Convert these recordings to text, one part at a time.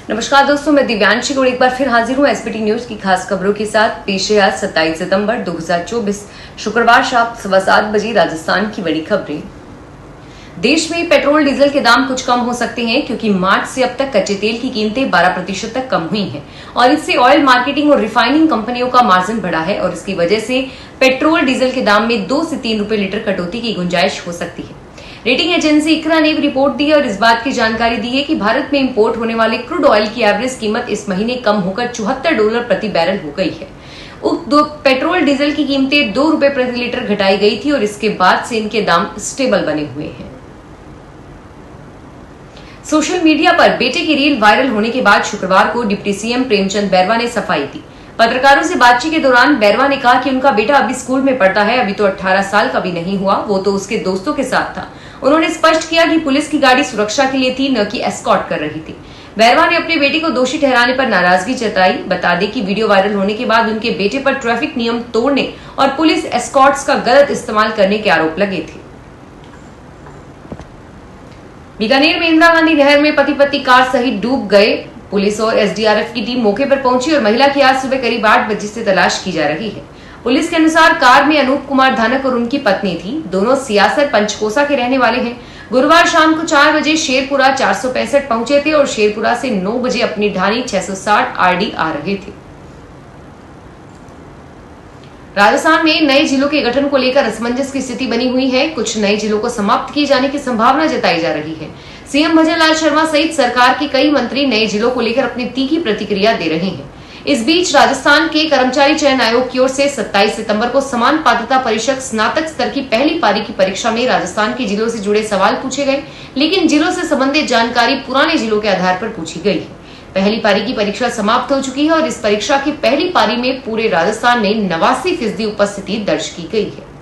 नमस्कार दोस्तों, मैं दिव्यांशी गोड़ एक बार फिर हाजिर हूं एसबीटी न्यूज की खास खबरों के साथ। पेश है आज 27 सितंबर 2024 शुक्रवार शाम 7:15 बजे राजस्थान की बड़ी खबरें। देश में पेट्रोल डीजल के दाम कुछ कम हो सकते हैं क्योंकि मार्च से अब तक कच्चे तेल की कीमतें 12% तक कम हुई हैं और इससे ऑयल मार्केटिंग और रिफाइनिंग कंपनियों का मार्जिन बढ़ा है और इसकी वजह से पेट्रोल डीजल के दाम में 2 से 3 रुपए लीटर कटौती की गुंजाइश हो सकती है। रेटिंग एजेंसी इक्रा ने भी रिपोर्ट दी है और इस बात की जानकारी दी है कि भारत में इंपोर्ट होने वाले क्रूड ऑयल की एवरेज कीमत इस महीने कम होकर $74 प्रति बैरल हो गई है। पेट्रोल डीजल की कीमतें 2 रुपए प्रति लीटर घटाई गई थी और इसके बाद से इनके दाम स्टेबल बने हुए हैं। सोशल मीडिया पर बेटे की रील वायरल होने के बाद शुक्रवार को डिप्टी सीएम प्रेमचंद बैरवा ने सफाई दी। पत्रकारों से बातचीत के दौरान बैरवा ने कहा कि उनका बेटा अभी स्कूल में पढ़ता है, अभी तो 18 साल का भी नहीं हुआ, वो तो उसके दोस्तों के साथ था। उन्होंने स्पष्ट किया कि पुलिस की गाड़ी सुरक्षा के लिए थी, न कि एस्कॉर्ट कर रही थी। बैरवा ने अपने बेटे को दोषी ठहराने पर नाराजगी जताई। बता दें कि वीडियो वायरल होने के बाद उनके बेटे पर ट्रैफिक नियम तोड़ने और पुलिस एस्कॉर्ट्स का गलत इस्तेमाल करने के आरोप लगे थे। बीकानेर में इंदिरा गांधी नहर में पति पत्नी कार सहित डूब गए। पुलिस और एसडीआरएफ की टीम मौके पर पहुंची और महिला की आज सुबह करीब 8 बजे से तलाश की जा रही है। पुलिस के अनुसार कार में अनूप कुमार धानक और उनकी पत्नी थी। दोनों सियासर पंचकोसा के रहने वाले हैं। गुरुवार शाम को 4 बजे शेरपुरा 465 पहुंचे थे और शेरपुरा से 9 बजे अपनी ढानी 660 आरडी आ रहे थे। राजस्थान में नए जिलों के गठन को लेकर असमंजस की स्थिति बनी हुई है। कुछ नए जिलों को समाप्त किए जाने की संभावना जताई जा रही है। सीएम भजन लाल शर्मा सहित सरकार के कई मंत्री नए जिलों को लेकर अपनी तीखी प्रतिक्रिया दे रहे हैं। इस बीच राजस्थान के कर्मचारी चयन आयोग की ओर से 27 सितंबर को समान पात्रता परीक्षक स्नातक स्तर की पहली पारी की परीक्षा में राजस्थान के जिलों से जुड़े सवाल पूछे गए, लेकिन जिलों से संबंधित जानकारी पुराने जिलों के आधार पर पूछी गई है। पहली पारी की परीक्षा समाप्त हो चुकी है और इस परीक्षा की पहली पारी में पूरे राजस्थान में 89% उपस्थिति दर्ज की गई है।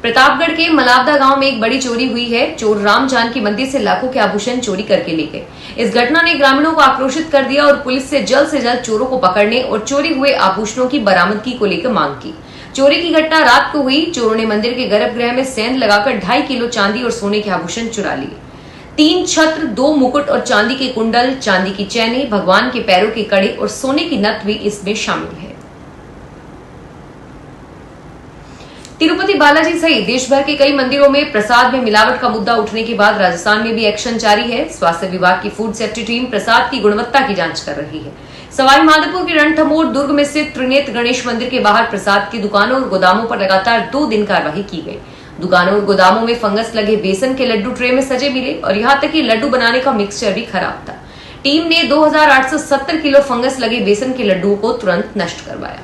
प्रतापगढ़ के मलावदा गांव में एक बड़ी चोरी हुई है। चोर राम जानकी मंदिर से लाखों के आभूषण चोरी करके ले गए। इस घटना ने ग्रामीणों को आक्रोशित कर दिया और पुलिस से जल्द चोरों को पकड़ने और चोरी हुए आभूषणों की बरामदगी को लेकर मांग की। चोरी की घटना रात को हुई। चोरों ने मंदिर के गर्भगृह में सेंध लगाकर 2.5 किलो चांदी और सोने के आभूषण चुरा लिए। 3 छत्र, 2 मुकुट और चांदी के कुंडल, चांदी की चैनी, भगवान के पैरों के कड़े और सोने की नथ भी इसमें शामिल है। तिरुपति बालाजी सहित देश भर के कई मंदिरों में प्रसाद में मिलावट का मुद्दा उठने के बाद राजस्थान में भी एक्शन जारी है। स्वास्थ्य विभाग की फूड सेफ्टी टीम प्रसाद की गुणवत्ता की जांच कर रही है। सवाई माधोपुर के रणथंभौर दुर्ग में स्थित त्रिनेत्र गणेश मंदिर के बाहर प्रसाद की दुकानों और गोदामों पर लगातार 2 दिन कार्रवाई की गई। दुकानों और गोदामों में फंगस लगे बेसन के लड्डू ट्रे में सजे मिले और यहाँ तक कि लड्डू बनाने का मिक्सचर भी खराब था। टीम ने 2870 किलो फंगस लगे बेसन के लड्डुओं को तुरंत नष्ट करवाया।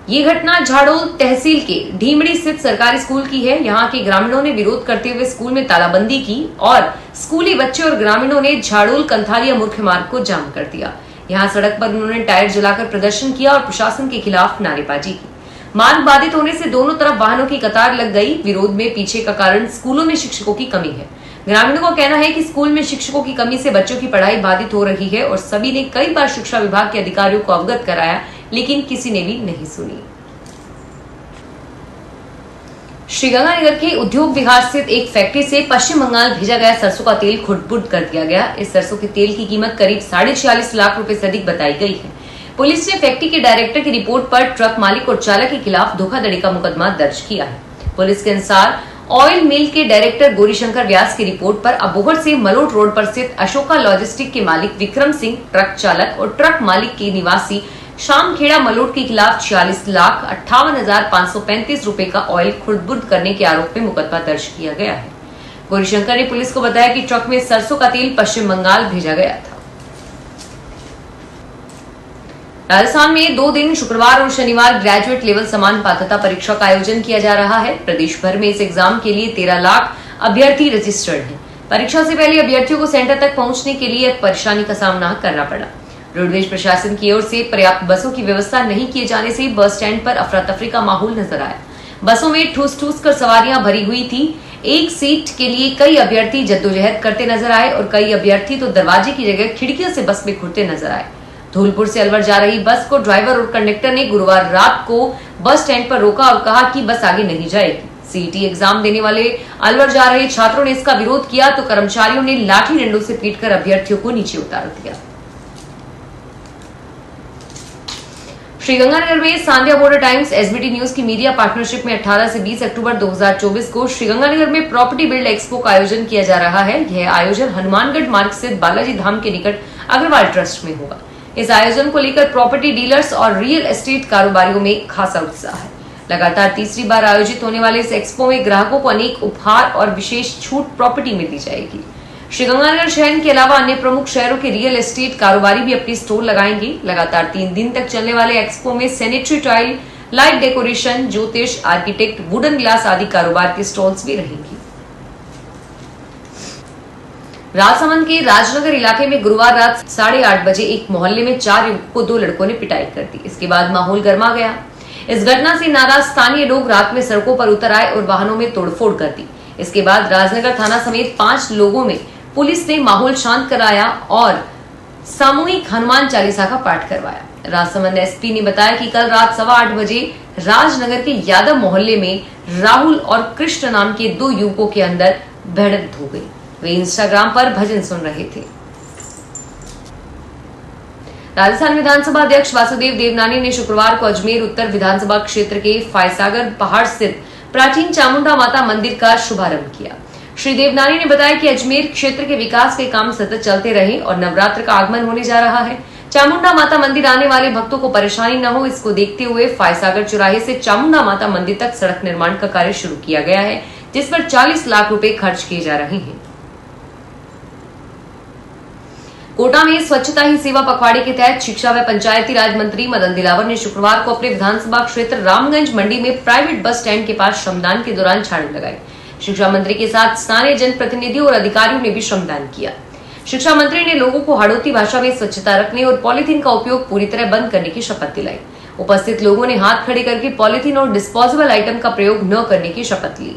ये घटना झाड़ोल तहसील के ढीमड़ी स्थित सरकारी स्कूल की है। यहाँ के ग्रामीणों ने विरोध करते हुए स्कूल में तालाबंदी की और स्कूली बच्चे और ग्रामीणों ने झाड़ोल कंथालिया मुख्य मार्ग को जाम कर दिया। यहाँ सड़क पर उन्होंने टायर जलाकर प्रदर्शन किया और प्रशासन के खिलाफ नारेबाजी की। मार्ग बाधित होने से दोनों तरफ वाहनों की कतार लग गई। विरोध में पीछे का कारण स्कूलों में शिक्षकों की कमी है। ग्रामीणों का कहना है कि स्कूल में शिक्षकों की कमी से बच्चों की पढ़ाई बाधित हो रही है और सभी ने कई बार शिक्षा विभाग के अधिकारियों को अवगत कराया, लेकिन किसी ने भी नहीं सुनी। श्रीगंगानगर के उद्योग विहार स्थित एक फैक्ट्री से पश्चिम बंगाल भेजा गया सरसों का तेल खुट-बुट कर दिया गया। इस सरसों के तेल की कीमत करीब 46.5 लाख रुपए से अधिक बताई गई है। पुलिस ने फैक्ट्री के डायरेक्टर की रिपोर्ट पर ट्रक मालिक और चालक के खिलाफ धोखाधड़ी का मुकदमा दर्ज किया है। पुलिस के अनुसार ऑयल मिल के डायरेक्टर गौरीशंकर व्यास की रिपोर्ट पर अबोहर से मलोट रोड पर स्थित अशोका लॉजिस्टिक के मालिक विक्रम सिंह, ट्रक चालक और ट्रक मालिक के निवासी शामखेड़ा मलोट के खिलाफ 46,58,535 रुपए का ऑयल खुर्द-बुर्द करने के आरोप में मुकदमा दर्ज किया गया है। गौरीशंकर ने पुलिस को बताया कि ट्रक में सरसों का तेल पश्चिम बंगाल भेजा गया था। राजस्थान में 2 दिन शुक्रवार और शनिवार ग्रेजुएट लेवल समान पात्रता परीक्षा का आयोजन किया जा रहा है। प्रदेश भर में इस एग्जाम के लिए 13 लाख अभ्यर्थी रजिस्टर्ड हैं। परीक्षा से पहले अभ्यर्थियों को सेंटर तक पहुंचने के लिए परेशानी का सामना करना पड़ा। रोडवेज प्रशासन की ओर से पर्याप्त बसों की व्यवस्था नहीं किए जाने से बस स्टैंड पर अफरा तफरी का माहौल नजर आया। बसों में ठूस कर सवारियां भरी हुई थी। एक सीट के लिए कई अभ्यर्थी जद्दोजहद करते नजर आए और कई अभ्यर्थी तो दरवाजे की जगह खिड़कियों से बस में घुरते नजर आए। धौलपुर से अलवर जा रही बस को ड्राइवर और कंडक्टर ने गुरुवार रात को बस स्टैंड पर रोका और कहा कि बस आगे नहीं जाएगी। सीईटी एग्जाम देने वाले अलवर जा रहे छात्रों ने इसका विरोध किया तो कर्मचारियों ने लाठी डंडों से पीटकर अभ्यर्थियों को नीचे उतार दिया। श्रीगंगानगर में सांध्या बॉर्डर टाइम्स एसबीटी न्यूज की मीडिया पार्टनरशिप में 18 से 20 अक्टूबर 2024 को श्रीगंगानगर में प्रॉपर्टी बिल्ड एक्सपो का आयोजन किया जा रहा है। यह आयोजन हनुमानगढ़ मार्ग स्थित बालाजी धाम के निकट अग्रवाल ट्रस्ट में होगा। इस आयोजन को लेकर प्रॉपर्टी डीलर्स और रियल एस्टेट कारोबारियों में खासा उत्साह है। लगातार तीसरी बार आयोजित होने वाले इस एक्सपो में ग्राहकों को अनेक उपहार और विशेष छूट प्रॉपर्टी में दी जाएगी। श्रीगंगानगर शहर के अलावा अन्य प्रमुख शहरों के रियल एस्टेट कारोबारी भी अपनी स्टोर लगाएंगे। लगातार 3 दिन तक चलने वाले एक्सपो में सैनिटरी टाइल, लाइट डेकोरेशन, ज्योतिष, आर्किटेक्ट, वुडन ग्लास आदि कारोबार के स्टॉल्स भी रहेंगी। राजसमंद के राजनगर इलाके में गुरुवार रात 8:30 बजे एक मोहल्ले में 4 युवकों को 2 लड़कों ने पिटाई कर दी। इसके बाद माहौल गर्मा गया। इस घटना से नाराज स्थानीय लोग रात में सड़कों पर उतर आए और वाहनों में तोड़फोड़ कर दी। इसके बाद राजनगर थाना समेत 5 लोगों में पुलिस ने माहौल शांत कराया और सामूहिक हनुमान चालीसा का पाठ करवाया। राजसमंद एसपी ने बताया कि कल रात 8:15 बजे राजनगर के यादव मोहल्ले में राहुल और कृष्ण नाम के 2 युवकों के अंदर भिड़ंत हो गई। वे इंस्टाग्राम पर भजन सुन रहे थे। राजस्थान विधानसभा अध्यक्ष वासुदेव देवनानी ने शुक्रवार को अजमेर उत्तर विधानसभा क्षेत्र के फायसागर पहाड़ स्थित प्राचीन चामुंडा माता मंदिर का शुभारंभ किया। श्री देवनानी ने बताया कि अजमेर क्षेत्र के विकास के काम सतत चलते रहे और नवरात्र का आगमन होने जा रहा है। चामुंडा माता मंदिर आने वाले भक्तों को परेशानी न हो, इसको देखते हुए फायसागर चौराहे से चामुंडा माता मंदिर तक सड़क निर्माण का कार्य शुरू किया गया है, जिस पर 40 लाख रुपए खर्च किए जा रहे हैं। कोटा में स्वच्छता ही सेवा पखवाड़े के तहत शिक्षा व पंचायती राज मंत्री मदन दिलावर ने शुक्रवार को अपने विधानसभा क्षेत्र रामगंज मंडी में प्राइवेट बस स्टैंड के पास श्रमदान के दौरान झाड़ू लगाई। शिक्षा मंत्री के साथ स्थानीय जनप्रतिनिधियों और अधिकारियों ने भी श्रमदान किया। शिक्षा मंत्री ने लोगों को हाड़ौती भाषा में स्वच्छता रखने और पॉलीथीन का उपयोग पूरी तरह बंद करने की शपथ दिलाई। उपस्थित लोगों ने हाथ खड़े करके पॉलीथीन और डिस्पोजेबल आइटम का प्रयोग न करने की शपथ ली।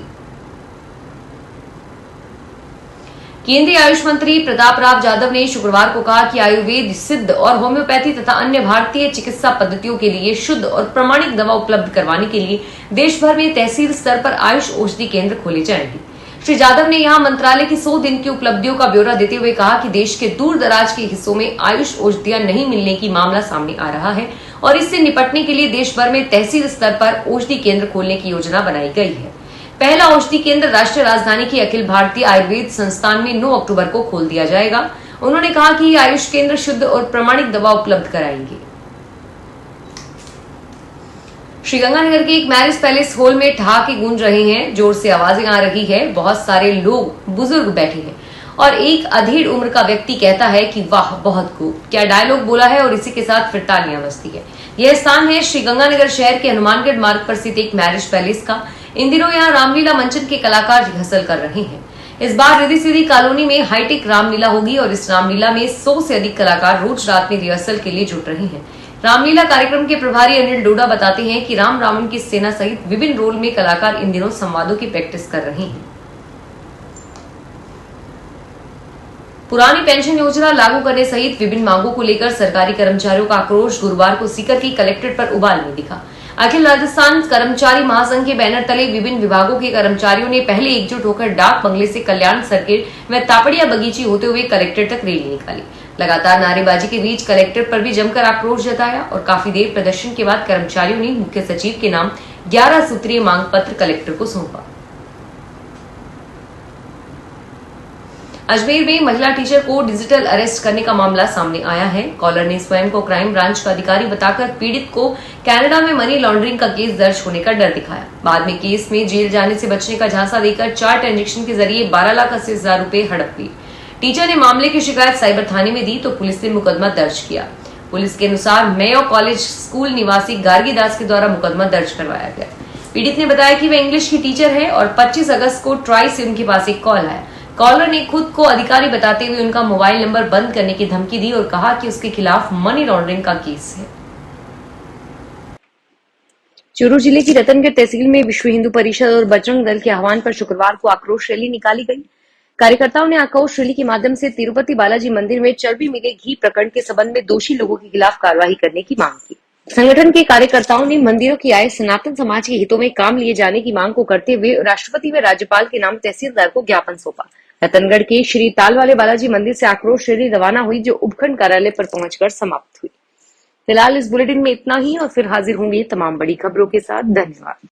केंद्रीय आयुष मंत्री प्रताप राव जाधव ने शुक्रवार को कहा कि आयुर्वेद, सिद्ध और होम्योपैथी तथा अन्य भारतीय चिकित्सा पद्धतियों के लिए शुद्ध और प्रमाणिक दवा उपलब्ध करवाने के लिए देश भर में तहसील स्तर पर आयुष औषधि केंद्र खोले जाएंगे। श्री जाधव ने यहां मंत्रालय की 100 दिन की उपलब्धियों का ब्यौरा देते हुए कहा कि देश के दूर दराज के हिस्सों में आयुष औषधियां नहीं मिलने की मामला सामने आ रहा है और इससे निपटने के लिए देश भर में तहसील स्तर पर औषधि केंद्र खोलने की योजना बनाई गई है। पहला औषधि केंद्र राष्ट्रीय राजधानी की अखिल भारतीय आयुर्वेद संस्थान में 9 अक्टूबर को खोल दिया जाएगा। उन्होंने कहा कि ये आयुष केंद्र शुद्ध और प्रमाणिक दवा उपलब्ध कराएंगे। श्रीगंगानगर के एक मैरिज पैलेस हॉल में ठहाके गूंज रहे हैं, जोर से आवाजें आ रही है। बहुत सारे लोग बुजुर्ग बैठे हैं और एक अधेड़ उम्र का व्यक्ति कहता है कि वाह बहुत खूब, क्या डायलॉग बोला है और इसी के साथ फिर तालियां बजती है। यह स्थान है श्रीगंगानगर शहर के हनुमानगढ़ मार्ग पर स्थित एक मैरिज पैलेस का। इन दिनों यहाँ रामलीला मंचन के कलाकार रिहर्सल कर रहे हैं। इस बार रिद्धि सिद्धि कॉलोनी में हाईटेक रामलीला होगी और इस रामलीला में 100 से अधिक कलाकार रोज रात में रिहर्सल के लिए जुट रहे हैं। रामलीला कार्यक्रम के प्रभारी अनिल डोडा बताते हैं कि राम रावण की सेना सहित विभिन्न रोल में कलाकार इन दिनों संवादों की प्रैक्टिस कर रहे हैं। पुरानी पेंशन योजना लागू करने सहित विभिन्न मांगों को लेकर सरकारी कर्मचारियों का आक्रोश गुरुवार को सीकर की कलेक्ट्रेट पर उबालने दिखा। अखिल राजस्थान कर्मचारी महासंघ के बैनर तले विभिन्न विभागों के कर्मचारियों ने पहले एकजुट होकर डाक बंगले से कल्याण सर्किट व तापड़िया बगीची होते हुए कलेक्ट्रेट तक रैली निकाली। लगातार नारेबाजी के बीच कलेक्ट्रेट पर भी जमकर आक्रोश जताया और काफी देर प्रदर्शन के बाद कर्मचारियों ने मुख्य सचिव के नाम 11 सूत्रीय मांग पत्र कलेक्टर को सौंपा। अजमेर में महिला टीचर को डिजिटल अरेस्ट करने का मामला सामने आया है। कॉलर ने स्वयं को क्राइम ब्रांच का अधिकारी बताकर पीड़ित को कनाडा में मनी लॉन्ड्रिंग का केस दर्ज होने का डर दिखाया। बाद में केस में जेल जाने से बचने का झांसा देकर 4 ट्रांजैक्शन के जरिए 12,80,000 रुपए हड़प ली। टीचर ने मामले की शिकायत साइबर थाने में दी तो पुलिस ने मुकदमा दर्ज किया। पुलिस के अनुसार मेयो कॉलेज स्कूल निवासी गार्गी दास के द्वारा मुकदमा दर्ज करवाया गया। पीड़ित ने बताया कि वह इंग्लिश की टीचर है और 25 अगस्त को ट्राई से उनके पास एक कॉल आया। कॉलर ने खुद को अधिकारी बताते हुए उनका मोबाइल नंबर बंद करने की धमकी दी और कहा कि उसके खिलाफ मनी लॉन्ड्रिंग का केस है। चूरू जिले की रतनगढ़ तहसील में विश्व हिंदू परिषद और बजरंग दल के आह्वान पर शुक्रवार को आक्रोश रैली निकाली गई। कार्यकर्ताओं ने आक्रोश रैली के माध्यम से तिरुपति बालाजी मंदिर में चर्बी मिले घी प्रकरण के संबंध में दोषी लोगों के खिलाफ कार्रवाई करने की मांग की। संगठन के कार्यकर्ताओं ने मंदिरों की आय सनातन समाज के हितों में काम लिए जाने की मांग को करते हुए राष्ट्रपति व राज्यपाल के नाम तहसीलदार को ज्ञापन सौंपा। रतनगढ़ के श्री तालवाले बालाजी मंदिर से आक्रोश रैली रवाना हुई, जो उपखंड कार्यालय पर पहुंचकर समाप्त हुई। फिलहाल इस बुलेटिन में इतना ही, और फिर हाजिर होंगे तमाम बड़ी खबरों के साथ। धन्यवाद।